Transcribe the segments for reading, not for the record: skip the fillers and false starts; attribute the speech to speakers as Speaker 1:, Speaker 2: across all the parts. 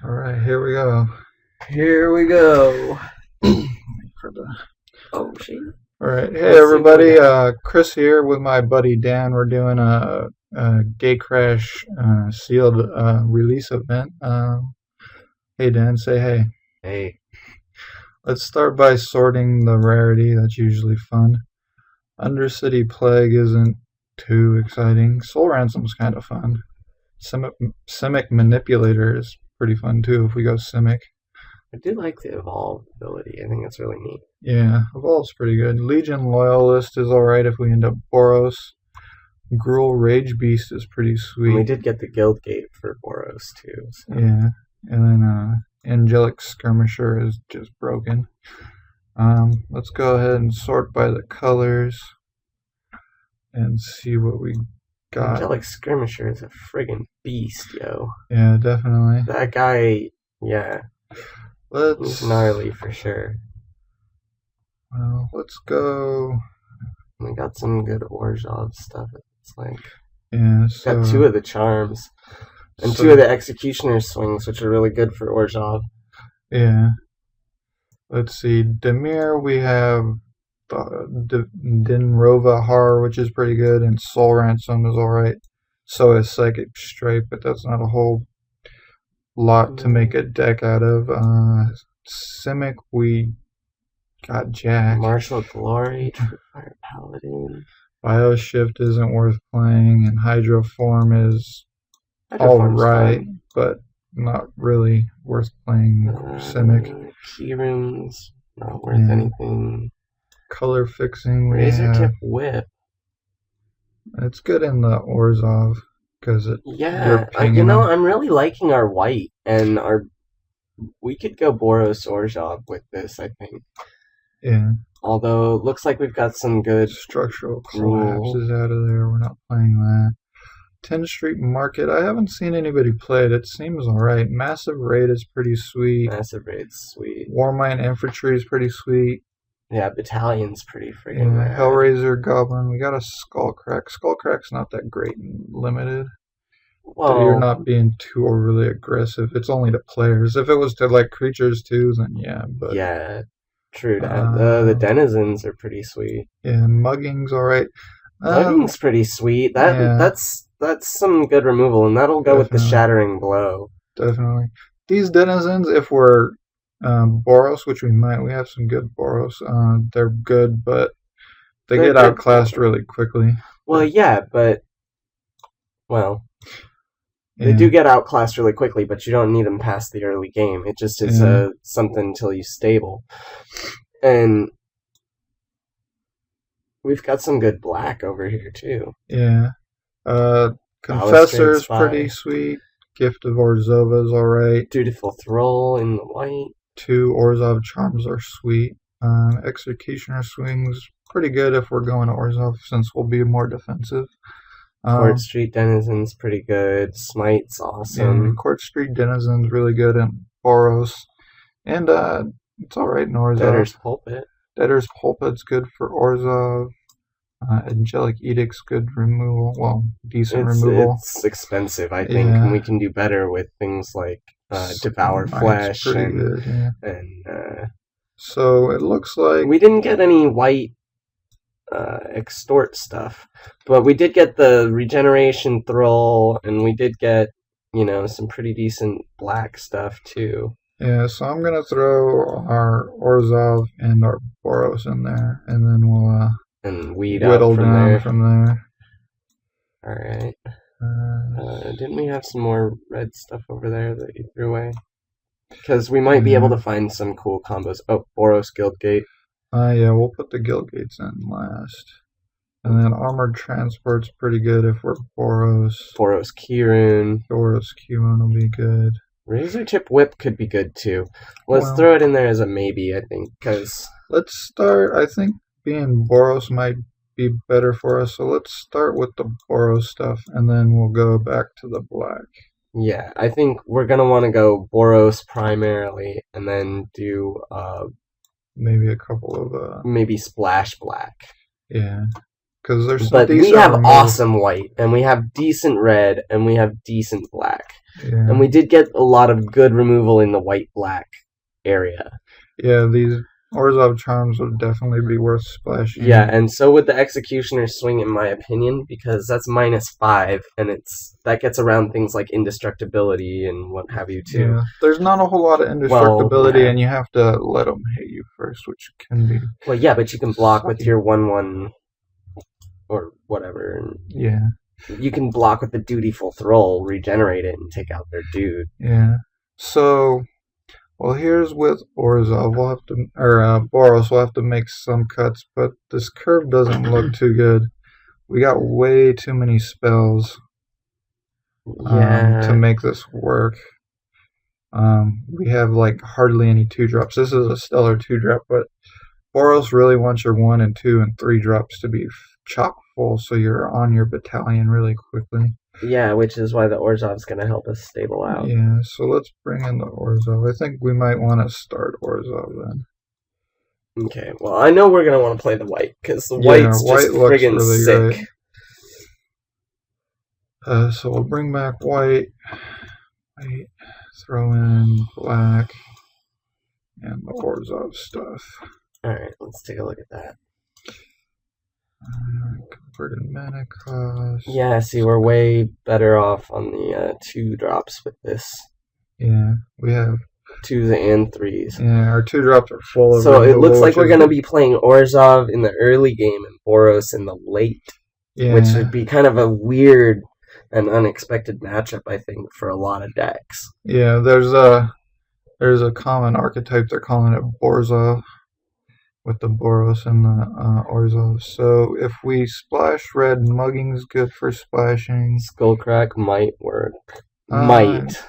Speaker 1: Alright, here we go.
Speaker 2: Here we go.
Speaker 1: For the...
Speaker 2: Oh, shit.
Speaker 1: Alright, hey everybody, Chris here with my buddy Dan. We're doing a Gatecrash Sealed Release Event. Hey Dan, say hey.
Speaker 2: Hey.
Speaker 1: Let's start by sorting the rarity. That's usually fun. Undercity Plague isn't too exciting. Soul Ransom's kind of fun. Simic Manipulator is pretty fun too if we go Simic.
Speaker 2: I do like the Evolve ability. I think that's really neat.
Speaker 1: Yeah, Evolve's pretty good. Legion Loyalist is alright if we end up Boros. Gruul Rage Beast is pretty sweet.
Speaker 2: And we did get the Guild Gate for Boros too. So.
Speaker 1: Yeah, and then Angelic Skirmisher is just broken. Let's go ahead and sort by the colors and see what we got.
Speaker 2: Angelic Skirmisher is a friggin' beast, yo.
Speaker 1: Yeah, definitely.
Speaker 2: That guy, yeah. He's gnarly for sure.
Speaker 1: Well, let's go.
Speaker 2: We got some good Orzhov stuff. It's like,
Speaker 1: yeah, so
Speaker 2: got 2 of the charms and 2 of the Executioner swings, which are really good for Orzhov.
Speaker 1: Yeah. Let's see. Demir, we have Dinrova Har, which is pretty good, and Soul Ransom is alright. So is Psychic Stripe, but that's not a whole lot to make a deck out of. Simic, we got Jack.
Speaker 2: Martial Glory, True Fire Paladin.
Speaker 1: Bioshift isn't worth playing, and Hydroform is alright, but not really worth playing. Simic.
Speaker 2: Keyrunes, not worth anything.
Speaker 1: Color fixing, we
Speaker 2: Razor
Speaker 1: have
Speaker 2: Tip Whip.
Speaker 1: It's good in the Orzhov because it.
Speaker 2: Yeah, I'm really liking our white, and we could go Boros Orzhov with this, I think.
Speaker 1: Yeah.
Speaker 2: Although it looks like we've got some good
Speaker 1: Structural Collapses out of there. We're not playing that. 10th Street Market. I haven't seen anybody play it. It seems alright. Massive Raid is pretty sweet.
Speaker 2: Massive Raid's sweet.
Speaker 1: Warmind Infantry is pretty sweet.
Speaker 2: Yeah, Battalion's pretty freaking rad.
Speaker 1: Hellraiser Goblin. We got a Skullcrack. Skullcrack's not that great and limited. Well, you're not being too overly aggressive. It's only to players. If it was to like creatures too, then yeah. But
Speaker 2: yeah, true that. The Denizens are pretty sweet.
Speaker 1: Yeah, Mugging's alright.
Speaker 2: Mugging's pretty sweet. That's some good removal, and that'll go with the Shattering Blow.
Speaker 1: Definitely. These Denizens, if we're Boros, which we might, we have some good Boros. They're good, but they get outclassed really quickly.
Speaker 2: Well, yeah, but they do get outclassed really quickly, but you don't need them past the early game. It just is something until you stable. And we've got some good black over here too.
Speaker 1: Yeah. Confessor's pretty sweet. Gift of Orzhova is alright.
Speaker 2: Dutiful Thrall in the white.
Speaker 1: 2 Orzhov Charms are sweet. Executioner Swings pretty good if we're going to Orzhov, since we'll be more defensive.
Speaker 2: Court Street Denizen's pretty good. Smite's awesome.
Speaker 1: Yeah, Court Street Denizen's really good in Boros. And it's alright in Orzhov.
Speaker 2: Debtor's Pulpit.
Speaker 1: Debtor's Pulpit's good for Orzhov. Angelic Edict's good removal. Well, decent removal.
Speaker 2: It's expensive, I think, and we can do better with things like Devour Flesh
Speaker 1: so it looks like
Speaker 2: we didn't get any white extort stuff, but we did get the Regeneration Thrall, and we did get some pretty decent black stuff too.
Speaker 1: Yeah, so I'm gonna throw our Orzhov and our Boros in there, and then we'll whittle down from there.
Speaker 2: All right. Didn't we have some more red stuff over there that you threw away? Because we might be able to find some cool combos. Oh, Boros Guildgate.
Speaker 1: Yeah, we'll put the Guildgates in last. And then Armored Transport's pretty good if we're Boros.
Speaker 2: Boros Keyrune.
Speaker 1: Boros Keyrune will be good.
Speaker 2: Razor Tip Whip could be good too. Let's throw it in there as a maybe, I think.
Speaker 1: Let's start, I think being Boros might be better for us, so let's start with the Boros stuff, and then we'll go back to the black.
Speaker 2: Yeah, I think we're going to want to go Boros primarily, and then do
Speaker 1: maybe a couple of
Speaker 2: maybe Splash Black.
Speaker 1: Yeah, because there's some
Speaker 2: but we have awesome white, and we have decent red, and we have decent black.
Speaker 1: Yeah.
Speaker 2: And we did get a lot of good removal in the white-black area.
Speaker 1: Yeah, these Orzhov charms would definitely be worth splashing.
Speaker 2: Yeah, and so would the Executioner swing, in my opinion, because that's -5, and that gets around things like indestructibility and what have you, too.
Speaker 1: Yeah, there's not a whole lot of indestructibility, and you have to let them hit you first, which can be...
Speaker 2: Well, yeah, but you can block with your 1/1 or whatever. And
Speaker 1: yeah.
Speaker 2: You can block with the Dutiful Thrall, regenerate it, and take out their dude.
Speaker 1: Yeah. So... well, here's with Orzhov. We'll have to, or Boros, we'll have to make some cuts, but this curve doesn't look too good. We got way too many spells to make this work. We have like hardly any 2-drops. This is a stellar 2-drop, but Boros really wants your 1 and 2 and 3 drops to be chock full, so you're on your battalion really quickly.
Speaker 2: Yeah, which is why the Orzhov's going to help us stable out.
Speaker 1: Yeah, so let's bring in the Orzhov. I think we might want to start Orzhov then.
Speaker 2: Okay, well, I know we're going to want to play the white, because the white's just friggin'
Speaker 1: really
Speaker 2: sick.
Speaker 1: Great. So we'll bring back white, throw in black, and the Orzhov stuff.
Speaker 2: Alright, let's take a look at that.
Speaker 1: Converted mana cost.
Speaker 2: Yeah, see, we're way better off on the 2-drops with this.
Speaker 1: Yeah, we have
Speaker 2: 2s and 3s.
Speaker 1: Yeah, our 2-drops are full of...
Speaker 2: so it looks like we're going to be playing Orzhov in the early game and Boros in the late. Yeah. Which would be kind of a weird and unexpected matchup, I think, for a lot of decks.
Speaker 1: Yeah, there's a common archetype, they're calling it Borzhov, with the Boros and the Orzhov. So if we splash red, Mugging's good for splashing.
Speaker 2: Skullcrack might work. Might.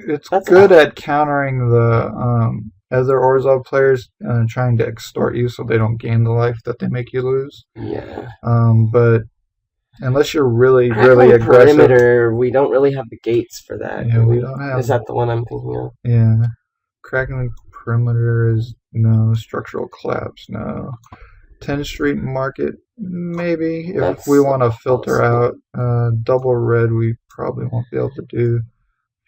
Speaker 1: That's good at countering the other Orzhov players trying to extort you so they don't gain the life that they make you lose.
Speaker 2: Yeah.
Speaker 1: But unless you're really aggressive.
Speaker 2: Perimeter, we don't really have the gates for that.
Speaker 1: Yeah, we don't have...
Speaker 2: Is that the one I'm thinking of?
Speaker 1: Yeah. Cracking the perimeter is no. Structural collapse, no. 10th Street Market, maybe. If we want to filter out double red, we probably won't be able to do.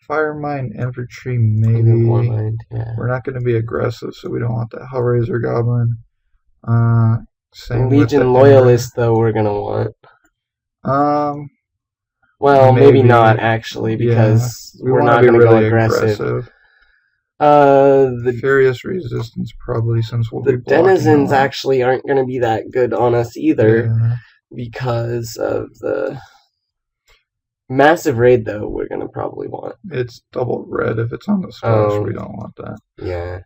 Speaker 1: Fire Mine Infantry, maybe. We're not going to be aggressive, so we don't want that Hellraiser Goblin. Same
Speaker 2: Legion Loyalist, though, we're going to want. Well, maybe not, actually, because we're not going to go aggressive. The
Speaker 1: Furious Resistance, probably, since we'll be
Speaker 2: blocking. The Denizens actually aren't going to be that good on us either, because of the Massive Raid, though, we're going to probably want.
Speaker 1: It's double red. If it's on the splash, we don't want that.
Speaker 2: Yeah.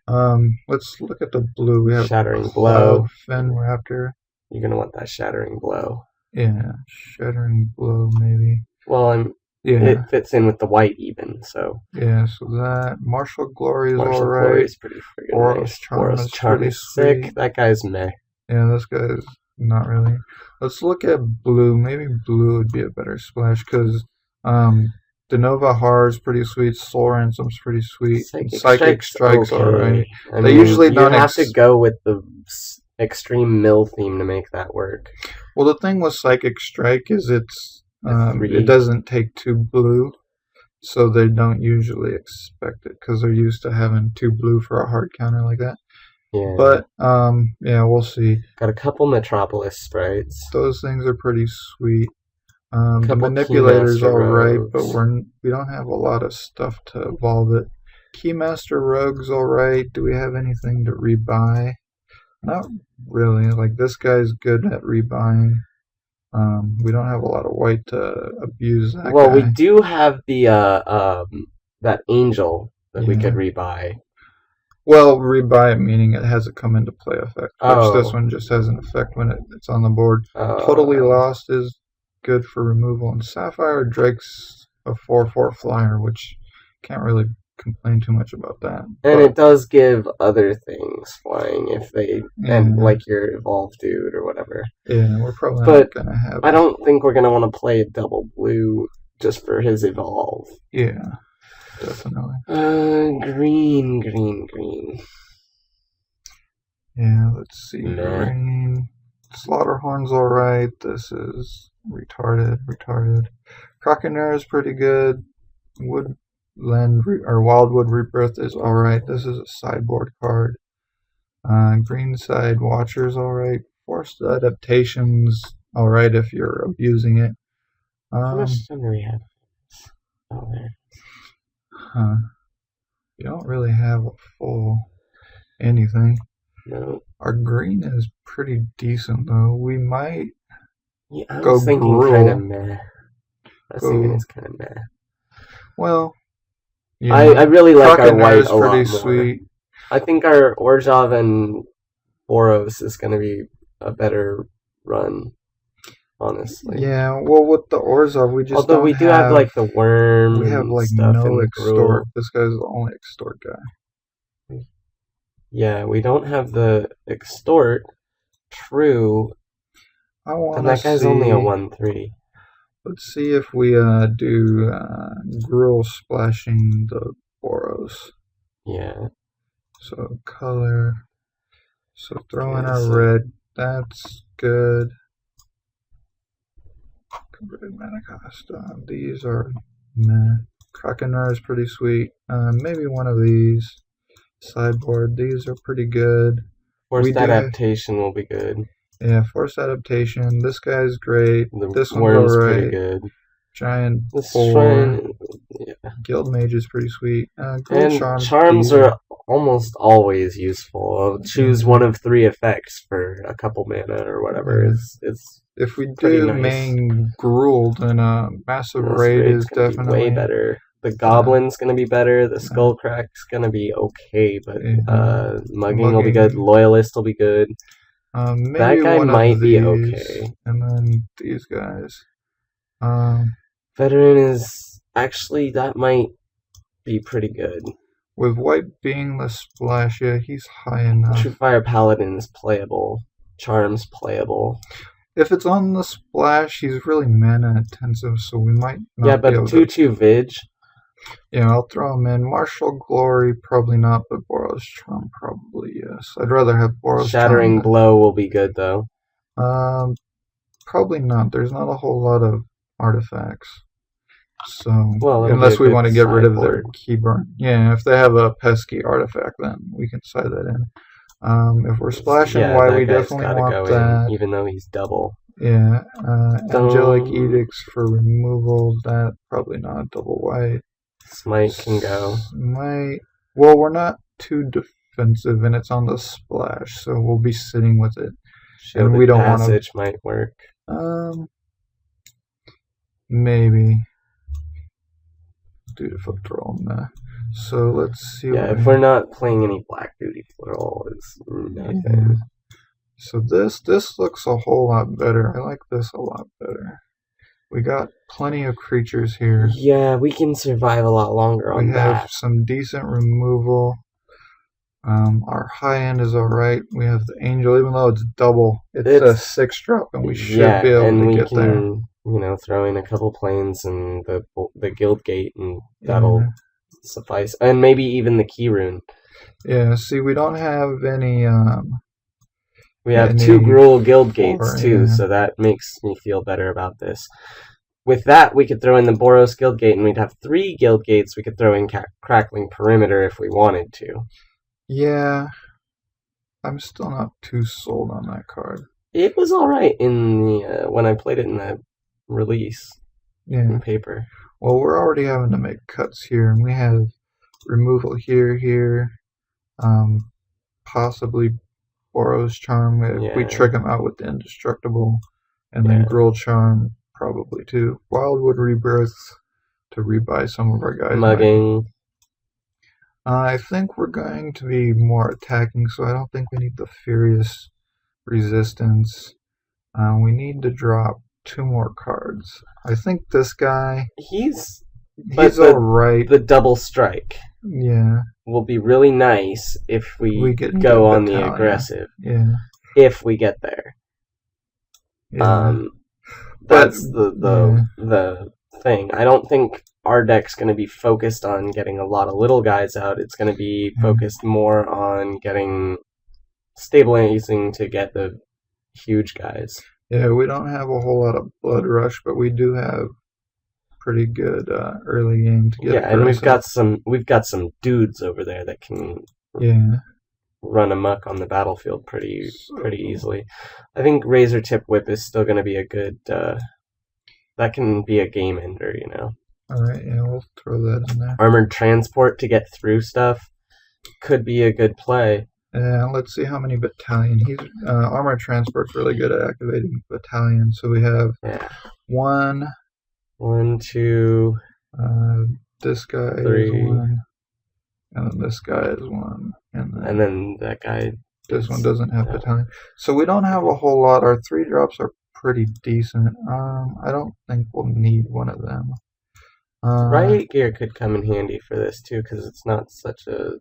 Speaker 1: Let's look at the blue. We have
Speaker 2: Shattering Blow.
Speaker 1: Fen Raptor.
Speaker 2: You're going to want that Shattering Blow.
Speaker 1: Yeah, Shattering Blow, maybe.
Speaker 2: Well, it fits in with the white even, so...
Speaker 1: Yeah, so that... Martial Glory is alright.
Speaker 2: Glory is pretty friggin' nice. Boros Charm is sick.
Speaker 1: Sweet.
Speaker 2: That guy's meh.
Speaker 1: Yeah, this guy's not really. Let's look at blue. Maybe blue would be a better splash, because Denova Har is pretty sweet, Soul Ransom's pretty sweet, Psychic Strike's alright. They usually don't...
Speaker 2: You have to go with the extreme mill theme to make that work.
Speaker 1: Well, the thing with Psychic Strike is it doesn't take 2 blue, so they don't usually expect it, because they're used to having 2 blue for a hard counter like that.
Speaker 2: Yeah.
Speaker 1: But, yeah, we'll see.
Speaker 2: Got a couple Metropolis sprites.
Speaker 1: Those things are pretty sweet. The Manipulator's alright, but we don't have a lot of stuff to evolve it. Keymaster Rogue's alright. Do we have anything to rebuy? Not really. Like, this guy's good at rebuying. We don't have a lot of white to abuse that guy.
Speaker 2: We do have the that angel that we could rebuy.
Speaker 1: Well, rebuy it meaning it hasn't come into play effect. Which this one just has an effect when it's on the board. Totally Lost is good for removal. And Sapphire Drake's a 4/4 flyer, which can't really complain too much about that.
Speaker 2: And it does give other things flying if they and like your evolve dude or whatever.
Speaker 1: Yeah, we're probably not gonna have.
Speaker 2: I don't think we're gonna want to play a double blue just for his evolve.
Speaker 1: Yeah, definitely.
Speaker 2: Green.
Speaker 1: Yeah, let's see. Green. Slaughterhorn's alright. This is retarded. Crocodile is pretty good. Wildwood Rebirth is alright. This is a sideboard card. Greenside Watcher's alright. Forced Adaptation's alright if you're abusing it.
Speaker 2: How much time do we have? Oh, there.
Speaker 1: Huh. You don't really have a full anything.
Speaker 2: No.
Speaker 1: Our green is pretty decent though. We might
Speaker 2: I was thinking kind of meh. I was thinking it's kind of meh.
Speaker 1: Well, yeah.
Speaker 2: I really like our white a lot
Speaker 1: pretty
Speaker 2: more.
Speaker 1: Sweet.
Speaker 2: I think our Orzhov and Boros is going to be a better run, honestly.
Speaker 1: Yeah, well, with the Orzhov, we just
Speaker 2: we do have like the worm.
Speaker 1: We have like
Speaker 2: stuff
Speaker 1: no extort. This guy's the only extort guy.
Speaker 2: Yeah, we don't have the extort. True. And that guy's only a 1/3.
Speaker 1: Let's see if we do Gruul splashing the Boros.
Speaker 2: Yeah.
Speaker 1: So color. So throw in our red. That's good. Converted mana cost. These are meh. Krakenar is pretty sweet. Maybe one of these. Sideboard. These are pretty good.
Speaker 2: Forced Adaptation will be good.
Speaker 1: Yeah, Forced Adaptation. This guy's great. This
Speaker 2: one's
Speaker 1: alright.
Speaker 2: Pretty good.
Speaker 1: Giant
Speaker 2: This
Speaker 1: 4. Guild Mage is pretty sweet.
Speaker 2: And charms are almost always useful. I'll choose one of 3 effects for a couple mana or whatever. It's
Speaker 1: if we do nice. Main Gruul, then Massive Raid is definitely
Speaker 2: way better. The Goblin's gonna be better. The Skullcrack's gonna be okay, but Mugging will be good. Loyalist will be good. That guy might be okay.
Speaker 1: And then these guys.
Speaker 2: Veteran is actually, that might be pretty good.
Speaker 1: With white being the splash, yeah, he's high enough.
Speaker 2: True Fire Paladin is playable. Charm's playable.
Speaker 1: If it's on the splash, he's really mana intensive, so we might not.
Speaker 2: Yeah, but 2/2 Vig.
Speaker 1: Yeah, I'll throw him in. Martial Glory, probably not, but Boros Charm, probably yes. I'd rather have Boros
Speaker 2: Shattering
Speaker 1: Charm.
Speaker 2: Blow will be good, though.
Speaker 1: Probably not. There's not a whole lot of artifacts. So,
Speaker 2: unless
Speaker 1: we want to get rid of their keyburn. Yeah, if they have a pesky artifact, then we can side that in. If we're splashing white, we definitely want that.
Speaker 2: Even though he's double.
Speaker 1: Yeah, Angelic Edicts for removal, that probably not double white.
Speaker 2: Smite can go.
Speaker 1: Smite. Well, we're not too defensive, and it's on the splash, so we'll be sitting with it.
Speaker 2: And we don't want to. Might work.
Speaker 1: Maybe. Dutiful Thrall, nah. So let's see.
Speaker 2: Yeah, if we're not playing any Black Duty Thrall, it's nothing.
Speaker 1: Yeah. So this looks a whole lot better. I like this a lot better. We got plenty of creatures here.
Speaker 2: Yeah, we can survive a lot longer on that.
Speaker 1: We have some decent removal. Our high end is alright. We have the Angel, even though it's double. It's a 6-drop, and we should be able to get there.
Speaker 2: You know, throw in a couple planes and the Guild Gate, and that'll suffice. And maybe even the Key Rune.
Speaker 1: Yeah, see, we don't have any...
Speaker 2: we have 2 Gruul Guild Gates, too, so that makes me feel better about this. With that, we could throw in the Boros Guild Gate, and we'd have 3 Guild Gates. We could throw in Crackling Perimeter if we wanted to.
Speaker 1: Yeah, I'm still not too sold on that card.
Speaker 2: It was alright in the when I played it in the release in paper.
Speaker 1: Well, we're already having to make cuts here, and we have removal here, possibly Boros Charm if we trick him out with the Indestructible, and then Gruul Charm probably too. Wildwood Rebirth to rebuy some of our guys.
Speaker 2: Mugging.
Speaker 1: I think we're going to be more attacking, so I don't think we need the Furious Resistance. We need to drop 2 more cards. I think this guy... He's alright.
Speaker 2: The double strike.
Speaker 1: Yeah.
Speaker 2: Will be really nice if we go on the aggressive.
Speaker 1: Yeah.
Speaker 2: If we get there.
Speaker 1: Yeah.
Speaker 2: That's the thing. I don't think our deck's going to be focused on getting a lot of little guys out. It's going to be focused more on getting stabilizing to get the huge guys.
Speaker 1: Yeah, we don't have a whole lot of Blood Rush, but we do have pretty good early game to get.
Speaker 2: Yeah, and we've got some dudes over there that can run amok on the battlefield pretty easily. I think Razor Tip Whip is still going to be a good. That can be a game ender, you know.
Speaker 1: All right, yeah, we'll throw that in there.
Speaker 2: Armored Transport to get through stuff could be a good play.
Speaker 1: Let's see how many battalion. Armored Transport's really good at activating battalion. So we have 1,
Speaker 2: 2.
Speaker 1: This guy
Speaker 2: 3.
Speaker 1: is 1, and then this guy is 1,
Speaker 2: and then that guy.
Speaker 1: This one doesn't have battalion. So we don't have a whole lot. Our 3 drops are pretty decent. I don't think we'll need one of them.
Speaker 2: Riot Gear could come in handy for this too, because it's not such a.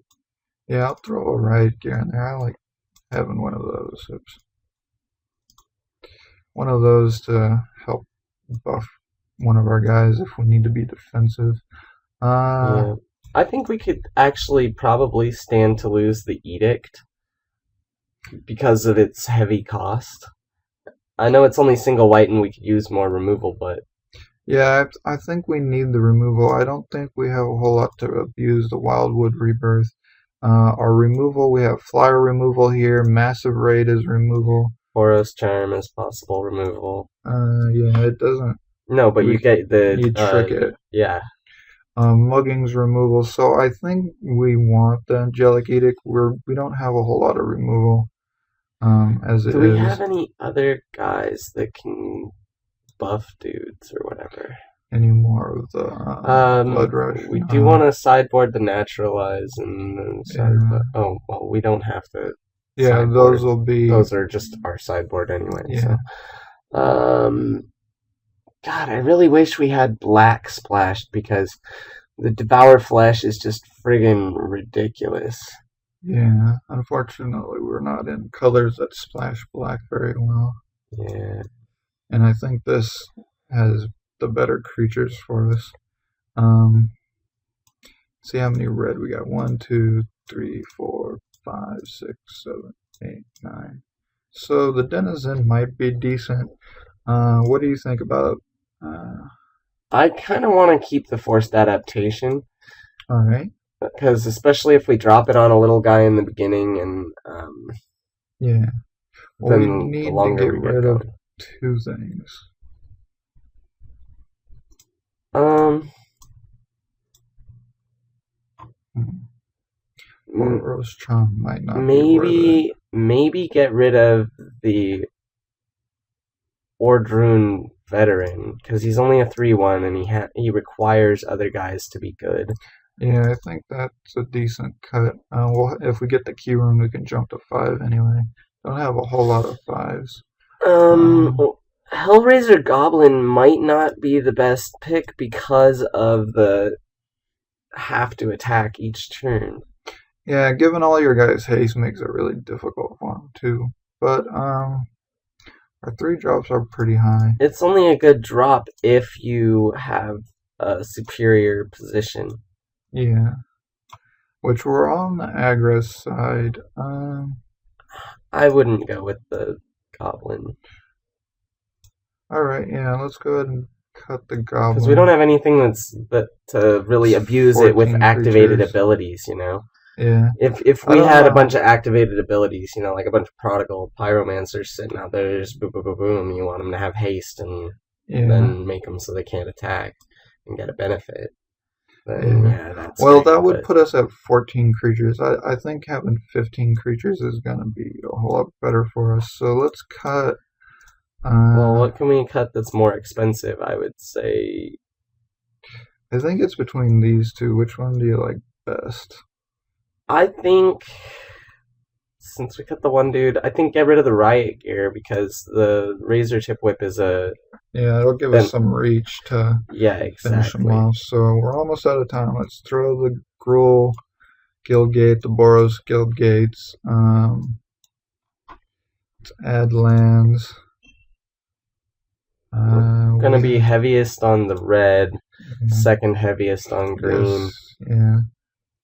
Speaker 1: Yeah, I'll throw a Riot Gear in there. I like having one of those. One of those to help buff one of our guys if we need to be defensive.
Speaker 2: Yeah. I think we could actually probably stand to lose the Edict because of its heavy cost. I know it's only single white and we could use more removal, but...
Speaker 1: Yeah, I think we need the removal. I don't think we have a whole lot to abuse the Wildwood Rebirth. Our removal, we have flyer removal here, massive raid is removal.
Speaker 2: Boros Charm is possible removal.
Speaker 1: Yeah, it doesn't.
Speaker 2: No, but you get the...
Speaker 1: You trick it.
Speaker 2: Yeah.
Speaker 1: Mugging's removal. So I think we want the Angelic Edict. We don't have a whole lot of removal.
Speaker 2: Do we have any other guys that can buff dudes or whatever?
Speaker 1: Any more of the Blood Rush?
Speaker 2: We do want to sideboard the Naturalize and oh well, we don't have to.
Speaker 1: Yeah,
Speaker 2: sideboard.
Speaker 1: those will be.
Speaker 2: Those are just our sideboard anyway.
Speaker 1: Yeah.
Speaker 2: So. God, I really wish we had Black splashed because the Devour Flesh is just friggin' ridiculous.
Speaker 1: Yeah, unfortunately, we're not in colors that splash black very well.
Speaker 2: Yeah.
Speaker 1: And I think this has the better creatures for us. See how many red we got. 1, 2, 3, 4, 5, 6, 7, 8, 9. So the Denizen might be decent. What do you think about...
Speaker 2: I kind of want to keep the Forced Adaptation.
Speaker 1: Alright.
Speaker 2: Because especially if we drop it on a little guy in the beginning and...
Speaker 1: yeah. Well,
Speaker 2: then
Speaker 1: we need
Speaker 2: the longer
Speaker 1: to get rid of 2 things. Boros Charm might not be
Speaker 2: maybe get rid of the Ordrune Veteran, because he's only a 3/1 and he requires other guys to be good.
Speaker 1: Yeah, I think that's a decent cut. If we get the key rune, we can jump to 5 anyway. Don't have a whole lot of 5s.
Speaker 2: Hellraiser Goblin might not be the best pick because of the have to attack each turn.
Speaker 1: Yeah, giving all your guys haste makes it really difficult for them too. But our 3 drops are pretty high.
Speaker 2: It's only a good drop if you have a superior position.
Speaker 1: Yeah. Which we're on the aggro side.
Speaker 2: I wouldn't go with the Goblin.
Speaker 1: Alright, yeah, let's go ahead and cut the Goblin.
Speaker 2: Because we don't have anything to really abuse it with activated abilities, you know?
Speaker 1: Yeah.
Speaker 2: If we had a bunch of activated abilities, you know, like a bunch of Prodigal Pyromancers sitting out there, just boom, boom, boom, boom, you want them to have haste and then make them so they can't attack and get a benefit. Then, that's
Speaker 1: well, that would put us at 14 creatures. I think having 15 creatures is going to be a whole lot better for us. So let's cut...
Speaker 2: well, what can we cut that's more expensive, I would say?
Speaker 1: I think it's between these two. Which one do you like best?
Speaker 2: I think, since we cut the one dude, I think get rid of the Riot Gear because the Razor Tip Whip is a...
Speaker 1: Yeah, it'll give us some reach to finish them off. So we're almost out of time. Let's throw the Gruul Guild Gate, the Boros Guild Gates. Let's add lands.
Speaker 2: We're going to be heaviest on the red, second heaviest on green.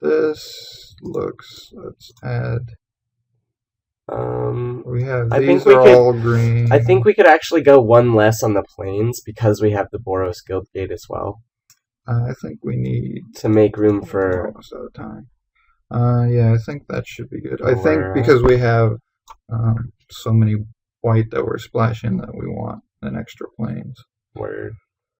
Speaker 1: This looks, let's add, we have, all green.
Speaker 2: I think we could actually go one less on the plains because we have the Boros Guild Gate as well.
Speaker 1: I think we need
Speaker 2: to make room for.
Speaker 1: Almost out of time. Yeah, I think that should be good. I think because we have so many white that we're splashing that we want an extra planes.
Speaker 2: Word.